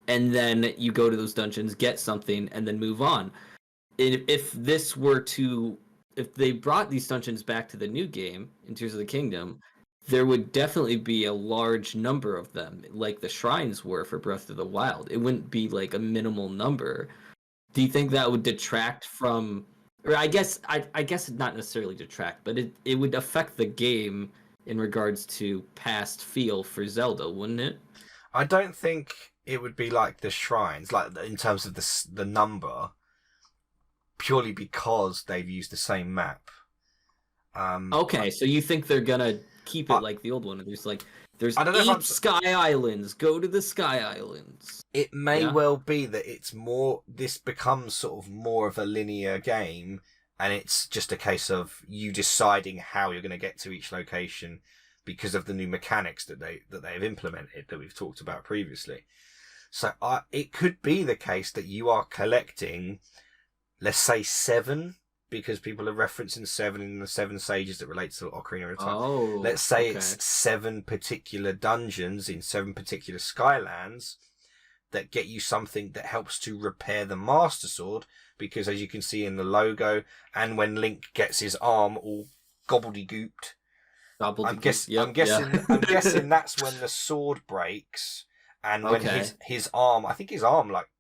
and then you go to those dungeons, get something, and then move on. If this were to, if they brought these dungeons back to the new game in Tears of the Kingdom, there would definitely be a large number of them, like the shrines were for Breath of the Wild. It wouldn't be like a minimal number. Do you think that would detract from, or I guess not necessarily detract, but it would affect the game in regards to past feel for Zelda, wouldn't it? I don't think it would be like the shrines, like in terms of the number, purely because they've used the same map. Okay, so you think they're gonna keep it like the old one? There's I don't know 8 Sky Islands. Go to the Sky Islands. It may well be that it's more. This becomes sort of more of a linear game, and it's just a case of you deciding how you're going to get to each location because of the new mechanics that they've implemented that we've talked about previously. So it could be the case that you are collecting, let's say 7, because people are referencing 7 in the 7 Sages that relates to Ocarina of Time. Oh, let's say it's 7 particular dungeons in 7 particular Skylands that get you something that helps to repair the Master Sword, because as you can see in the logo, and when Link gets his arm all gobbledygooked, I'm guessing that's when the sword breaks, and when his arm, I think his arm like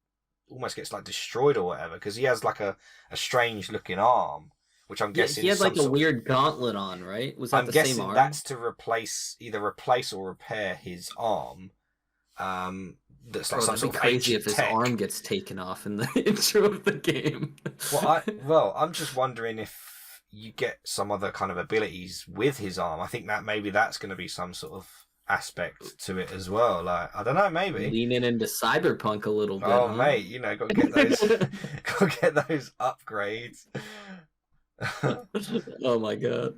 almost gets like destroyed or whatever, because he has like a strange looking arm, which I'm guessing he had like a weird gauntlet on, right? Was that I'm the guessing same arm? That's to either replace or repair his arm. That's like some sort of crazy if his tech. arm gets taken off in the intro of the game. I'm just wondering if you get some other kind of abilities with his arm. I think that maybe that's going to be some sort of aspect to it as well. Like, I don't know, maybe leaning into cyberpunk a little bit. Oh, huh? Mate, got to get those, got to get those upgrades. Oh my god.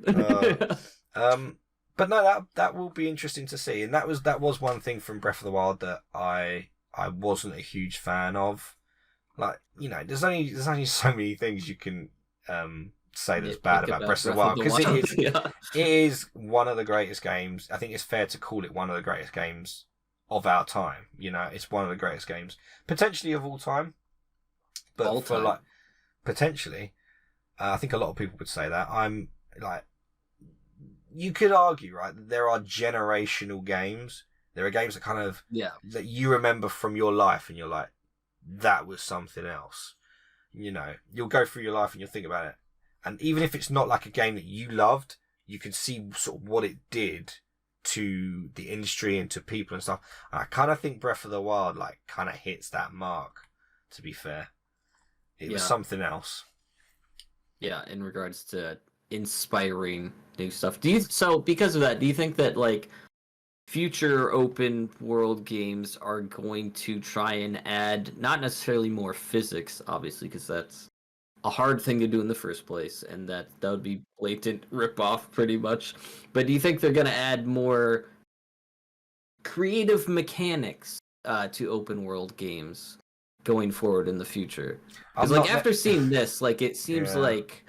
But no, that will be interesting to see, and that was one thing from Breath of the Wild that I wasn't a huge fan of. Like, there's only so many things you can say that's bad about Breath of the Wild, because it is one of the greatest games. I think it's fair to call it one of the greatest games of our time. It's one of the greatest games potentially of all time, but all for time. Like potentially, I think a lot of people would say that. I'm like. You could argue, right, that there are generational games. There are games that kind of that you remember from your life, and you're like, that was something else. You'll go through your life and you'll think about it, and even if it's not like a game that you loved, you can see sort of what it did to the industry and to people and stuff. And I kind of think Breath of the Wild like kind of hits that mark. To be fair, it was something else. Yeah, in regards to inspiring new stuff. Because of that, do you think that like future open world games are going to try and add not necessarily more physics, obviously, because that's a hard thing to do in the first place, and that would be blatant rip-off pretty much, but do you think they're going to add more creative mechanics to open world games going forward in the future? Because like after seeing this, like it seems like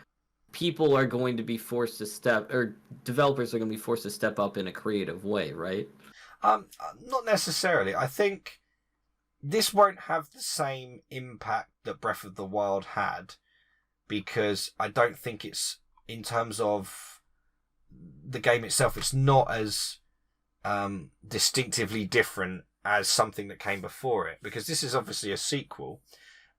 people are going to be forced to developers are going to be forced to step up in a creative way, right? Not necessarily. I think this won't have the same impact that Breath of the Wild had, because I don't think it's, in terms of the game itself, it's not as distinctively different as something that came before it, because this is obviously a sequel.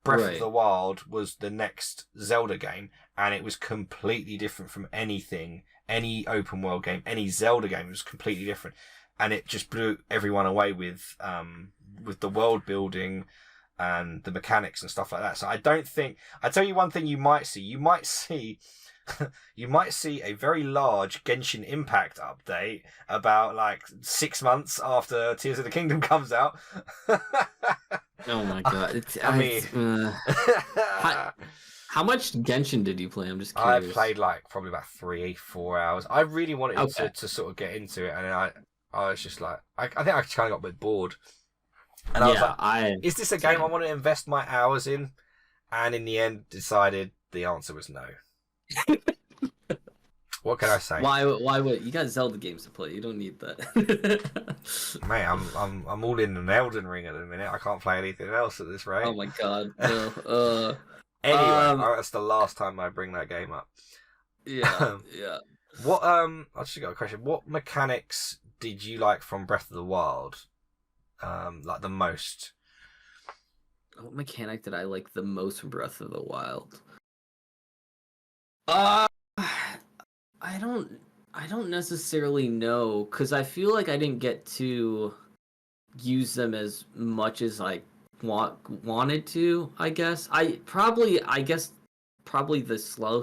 Breath of the Wild was the next Zelda game, and it was completely different from any open world game, any Zelda game. It was completely different, and it just blew everyone away with the world building and the mechanics and stuff like that. So I tell you one thing you might see. You might see a very large Genshin Impact update about like 6 months after Tears of the Kingdom comes out. Oh my god! How much Genshin did you play? I'm just curious. I played like probably about 3-4 hours. I really wanted to sort of get into it, and I was just like, I think I kind of got a bit bored. And I was like, is this a game I want to invest my hours in? And in the end, decided the answer was no. What can I say? Why would you got Zelda games to play? You don't need that. Mate, I'm all in an Elden Ring at the minute. I can't play anything else at this rate. Oh my god, no. Anyway, that's the last time I bring that game up. Yeah, yeah. What I just got a question. What mechanics did you like from Breath of the Wild? Like the most? What mechanic did I like the most from Breath of the Wild? I don't necessarily know, because I feel like I didn't get to use them as much as I wanted to. I guess probably the slow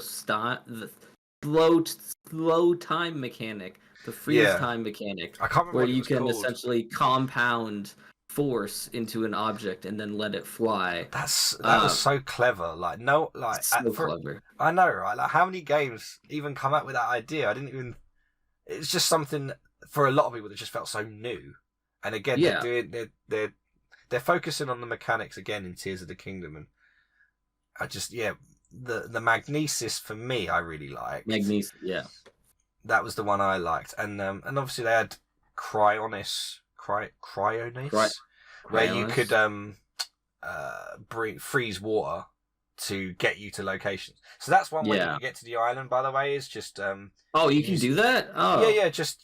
time mechanic, the freeze time mechanic, I can't remember where what it you was can called. essentially compound force into an object and then let it fly. That was so clever. Clever. I know, right? Like, how many games even come up with that idea? I didn't even. It's just something for a lot of people that just felt so new. And again, they're focusing on the mechanics again in Tears of the Kingdom, and I just the Magnesis for me I really liked. Magnesis, yeah. That was the one I liked, and obviously they had Cryonis, where you could freeze water to get you to locations. So that's one way you get to the island. By the way, is just you can do that. Oh yeah, just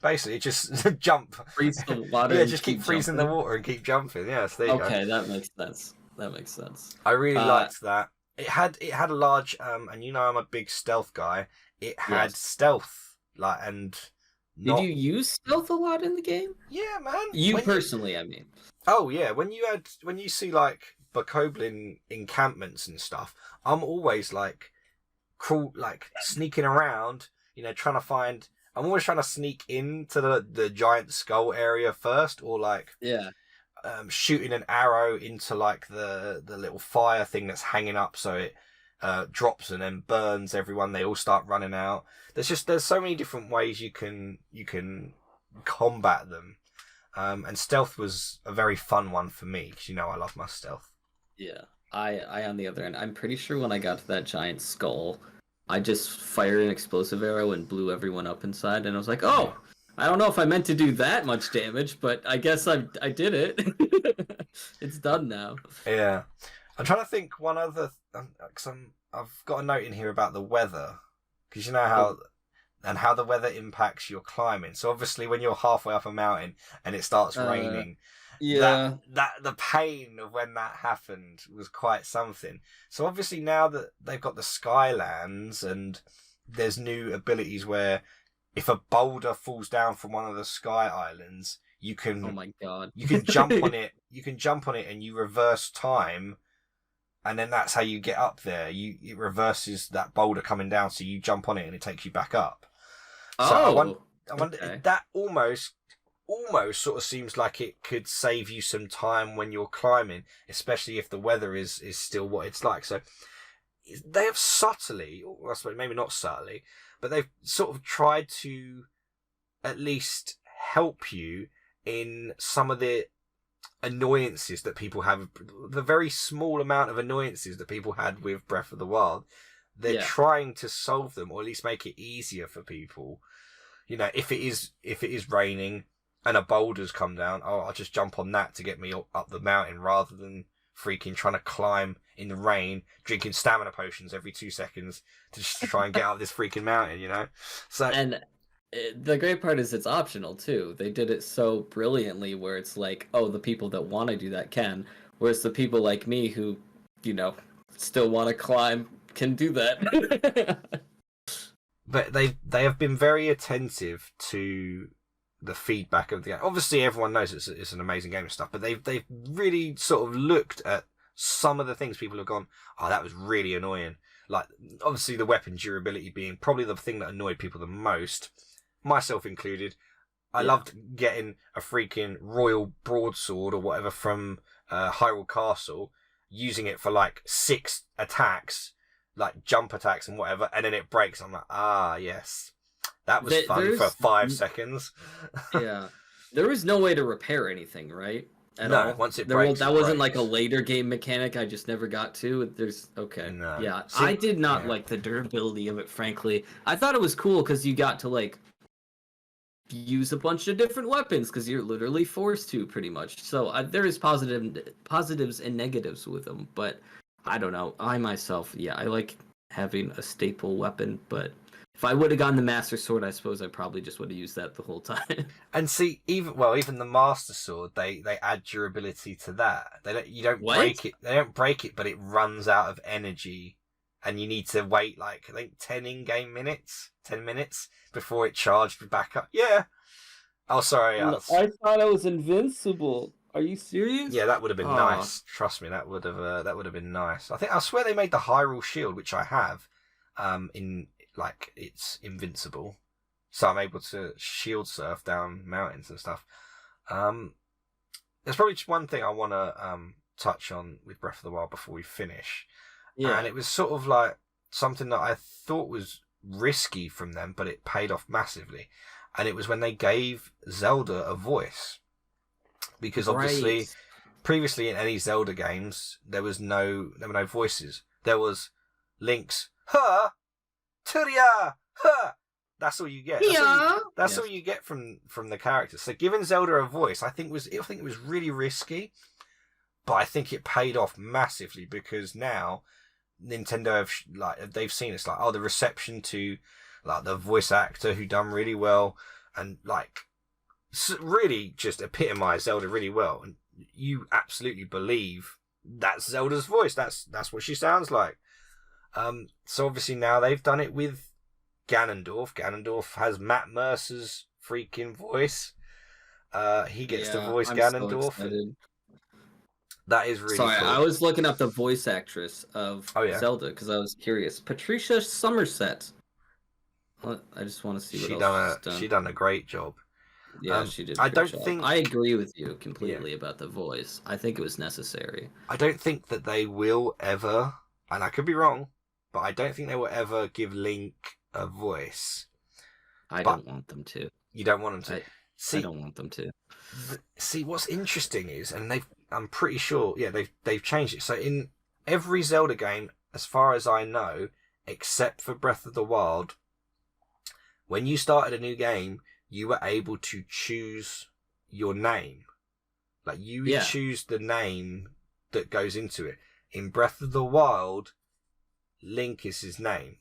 basically just jump, freeze the water. Yeah, just keep freezing the water and keep jumping. Yeah, so there you go. Okay, that makes sense. I really liked that. It had a large and I'm a big stealth guy. It had stealth and. Did you use stealth a lot in the game? Yeah, man. I mean. Oh yeah, when you see like Bokoblin encampments and stuff, I'm always like sneaking around, trying to find. I'm always trying to sneak into the giant skull area first, or shooting an arrow into like the little fire thing that's hanging up, so it drops and then burns everyone. They all start running out. There's so many different ways you can combat them, and stealth was a very fun one for me because I love my stealth. Yeah, I on the other end, I'm pretty sure when I got to that giant skull, I just fired an explosive arrow and blew everyone up inside, and I was like, oh, I don't know if I meant to do that much damage, but I guess I did it. It's done now. Yeah, I'm trying to think one other. I've got a note in here about the weather. Because you know how the weather impacts your climbing. So obviously when you're halfway up a mountain and it starts raining, that the pain of when that happened was quite something. So obviously now that they've got the Skylands and there's new abilities where if a boulder falls down from one of the Sky Islands, you can oh my god, you can jump on it. You can jump on it and you reverse time. And then that's how you get up there. It reverses that boulder coming down, so you jump on it and it takes you back up. So I wonder that almost sort of seems like it could save you some time when you're climbing, especially if the weather is still what it's like. So they have subtly, or I suppose maybe not subtly, but they've sort of tried to at least help you in some of the annoyances that people have, the very small amount of annoyances that people had with Breath of the Wild. They're trying to solve them, or at least make it easier for people. If it is raining and a boulder's come down, I'll just jump on that to get me up the mountain rather than freaking trying to climb in the rain, drinking stamina potions every 2 seconds to just try and get up this freaking mountain, So and the great part is it's optional too. They did it so brilliantly where it's like, oh, the people that want to do that can, whereas the people like me who, still want to climb can do that. But they have been very attentive to the feedback of the game. Obviously, everyone knows it's an amazing game and stuff, but they've really sort of looked at some of the things people have gone, oh, that was really annoying. Like, obviously, the weapon durability being probably the thing that annoyed people the most, myself included. I loved getting a freaking royal broadsword or whatever from Hyrule Castle, using it for like 6 attacks, like jump attacks and whatever, and then it breaks. I'm like, yes, that was fun for 5 seconds. Yeah, there was no way to repair anything, right? at No, all? once it breaks, That it wasn't like a breaks. later game mechanic I just never got to. There's okay. No. Yeah, See, I did not yeah. like the durability of it, frankly. I thought it was cool because you got to like use a bunch of different weapons because you're literally forced to pretty much. So there is positives and negatives with them, but I don't know. I myself, yeah, I like having a staple weapon, but if I would have gotten the Master Sword, I suppose I probably just would have used that the whole time. And see, even the Master Sword, they add durability to that. You don't What? break it. They don't break it, but it runs out of energy, and you need to wait like I think 10 in-game minutes, 10 minutes before it charged back up. Yeah. Oh, sorry. I thought I was invincible. Are you serious? Yeah, that would have been Aw. nice. Trust me, that would have been nice. I swear they made the Hyrule Shield, which I have, in like it's invincible, so I'm able to shield surf down mountains and stuff. There's probably just one thing I want to touch on with Breath of the Wild before we finish, Yeah. and it was sort of like something that I thought was risky from them, but it paid off massively, and it was when they gave Zelda a voice. Because obviously, Right. previously in any Zelda games, there were no voices. There was Link's "Huh, Turia, huh." That's all you get. That's all you get from the characters. So giving Zelda a voice, I think it was really risky, but I think it paid off massively because now Nintendo they've seen it's like the reception to like the voice actor who done really well and like. Really just epitomise Zelda really well, and you absolutely believe that's Zelda's voice. That's what she sounds like. So obviously now they've done it with Ganondorf. Ganondorf has Matt Mercer's freaking voice. He gets to voice Ganondorf. So that is really Sorry, cool. I was looking up the voice actress of yeah. Zelda because I was curious. Patricia Somerset. I just want to see what else she's done. She done a great job. Yeah, she did. I don't think I agree with you completely about the voice. I think it was necessary. I don't think that they will ever, and I could be wrong, but I don't think they will ever give Link a voice. I don't want them to. You don't want them to. I don't want them to. See, what's interesting is, and I'm pretty sure, they've changed it. So in every Zelda game, as far as I know, except for Breath of the Wild, when you started a new game, you were able to choose your name. Like, you would choose the name that goes into it. In Breath of the Wild, Link is his name.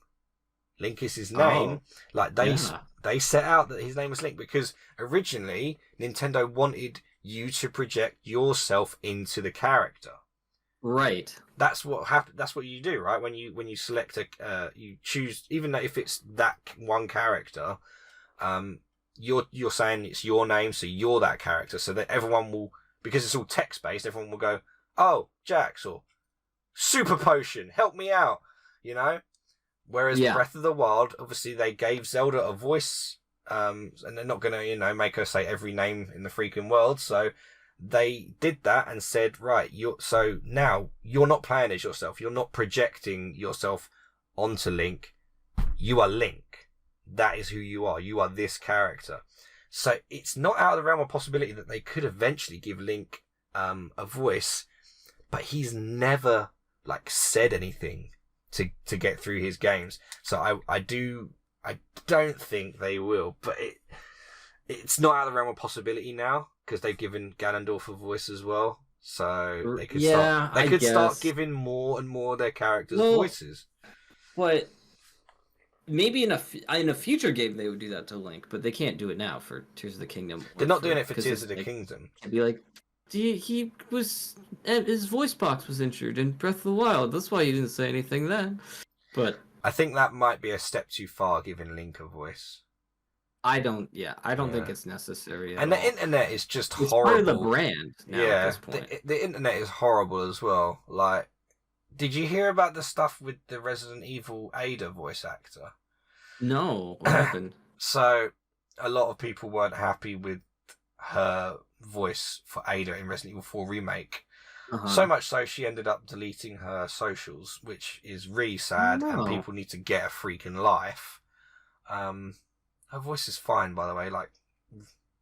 Link is his name. Like, they set out that his name was Link because originally Nintendo wanted you to project yourself into the character. Right. That's what happened. That's what you do, right? When you select you choose, even if it's that one character, you're saying it's your name, so you're that character, so that everyone will, because it's all text based, everyone will go, "Oh, Jax," or "Super Potion, help me out," you know. Whereas Breath of the Wild, obviously they gave Zelda a voice, and they're not gonna, make her say every name in the freaking world, so they did that and said, right, so now you're not playing as yourself, you're not projecting yourself onto Link, you are Link. That is who you are. You are this character. So it's not out of the realm of possibility that they could eventually give Link a voice, but he's never said anything to get through his games. So I don't think they will, but it's not out of the realm of possibility now because they've given Ganondorf a voice as well. So they could start giving more and more of their characters voices. But maybe in a future game they would do that to Link, but they can't do it now for Tears of the Kingdom. They're not doing it for Tears of the Kingdom. It'd be like, he was, his voice box was injured in Breath of the Wild. That's why you didn't say anything then. But I think that might be a step too far, giving Link a voice. I don't think it's necessary. And the internet is just it's horrible. Part of the brand now at this point. The internet is horrible as well. Like, did you hear about the stuff with the Resident Evil Ada voice actor? No, what happened? So, a lot of people weren't happy with her voice for Ada in Resident Evil 4 Remake. Uh-huh. So much so, she ended up deleting her socials, which is really sad, and people need to get a freaking life. Her voice is fine, by the way,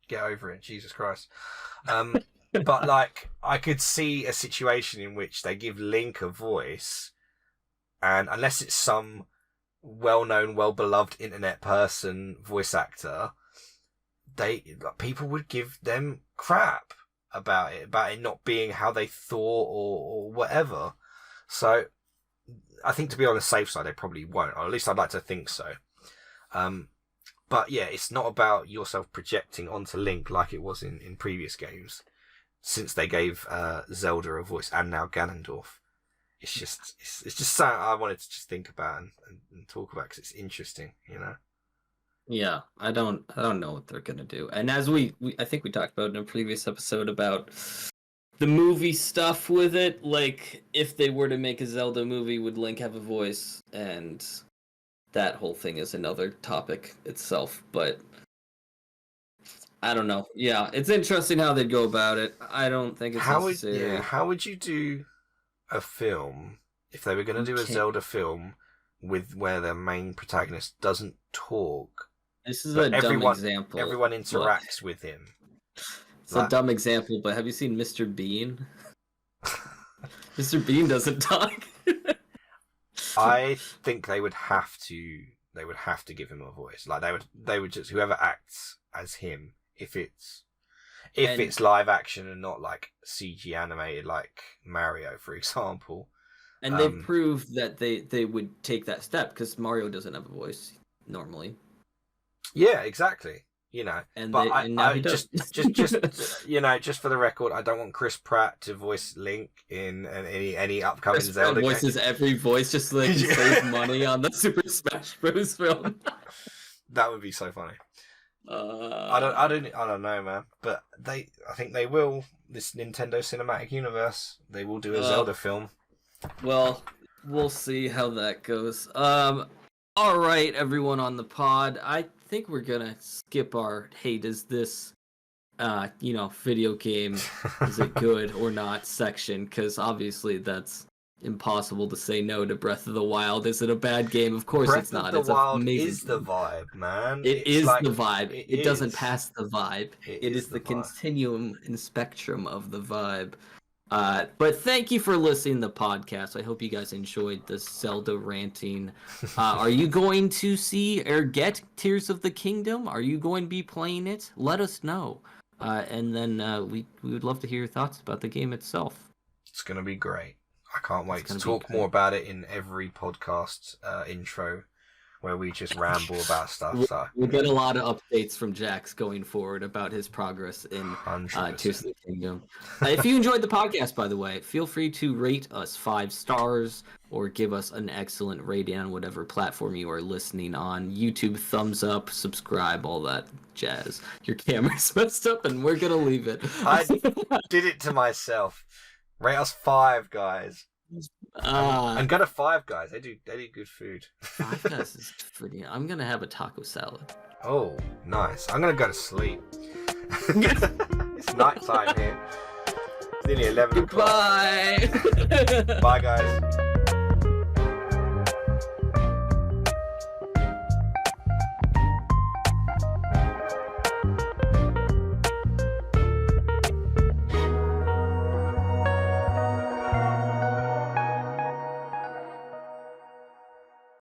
get over it, Jesus Christ. But like, I could see a situation in which they give Link a voice, and unless it's some well-known, well-beloved internet person, voice actor, people would give them crap about it not being how they thought or whatever. So I think, to be on the safe side, they probably won't, or at least I'd like to think so. But yeah, it's not about yourself projecting onto Link like it was in previous games, since they gave Zelda a voice, and now Ganondorf. It's just something I wanted to just think about and talk about, because it's interesting, you know. Yeah, I don't know what they're gonna do. And as I think we talked about in a previous episode about the movie stuff with it, like if they were to make a Zelda movie, would Link have a voice? And that whole thing is another topic itself, but I don't know. Yeah, it's interesting how they'd go about it. I don't think it's necessary. How would you do a film if they were going to do a Zelda film where the main protagonist doesn't talk? This is a dumb example. Everyone interacts with him. It's a dumb example, but have you seen Mr. Bean? Mr. Bean doesn't talk. I think they would have to give him a voice. Like they would just, whoever acts as him, if it's live action and not like CG animated like Mario, for example. And they proved that they would take that step, because Mario doesn't have a voice normally. Yeah, exactly. You know, now he does. just you know, just for the record, I don't want Chris Pratt to voice Link in any upcoming Zelda game. Voices every voice just so they can save money on the Super Smash Bros. Film. That would be so funny. I don't know, man. But I think they will. This Nintendo Cinematic Universe, they will do a Zelda film. Well, we'll see how that goes. All right, everyone on the pod. I think we're gonna skip our "Hey, does this, video game, is it good or not?" section, because obviously that's impossible to say no to Breath of the Wild. Is it a bad game? Of course it's not. Breath of the Wild is the vibe, man. It is the vibe. It doesn't pass the vibe. It is the continuum and spectrum of the vibe. But thank you for listening to the podcast. I hope you guys enjoyed the Zelda ranting. Are you going to see or get Tears of the Kingdom? Are you going to be playing it? Let us know. And then we would love to hear your thoughts about the game itself. It's going to be great. I can't wait to talk more about it in every podcast intro, where we just ramble about stuff. We'll get a lot of updates from Jax going forward about his progress in Tears of the Kingdom. If you enjoyed the podcast, by the way, feel free to rate us 5 stars or give us an excellent rating on whatever platform you are listening on. YouTube, thumbs up, subscribe, all that jazz. Your camera's messed up and we're going to leave it. I did it to myself. Rate us 5, guys. And go to Five Guys. They do good food. Five Guys is pretty. I'm gonna have a taco salad. Oh, nice. I'm gonna go to sleep. It's night time here. It's nearly 11 o'clock. Bye. Bye, guys.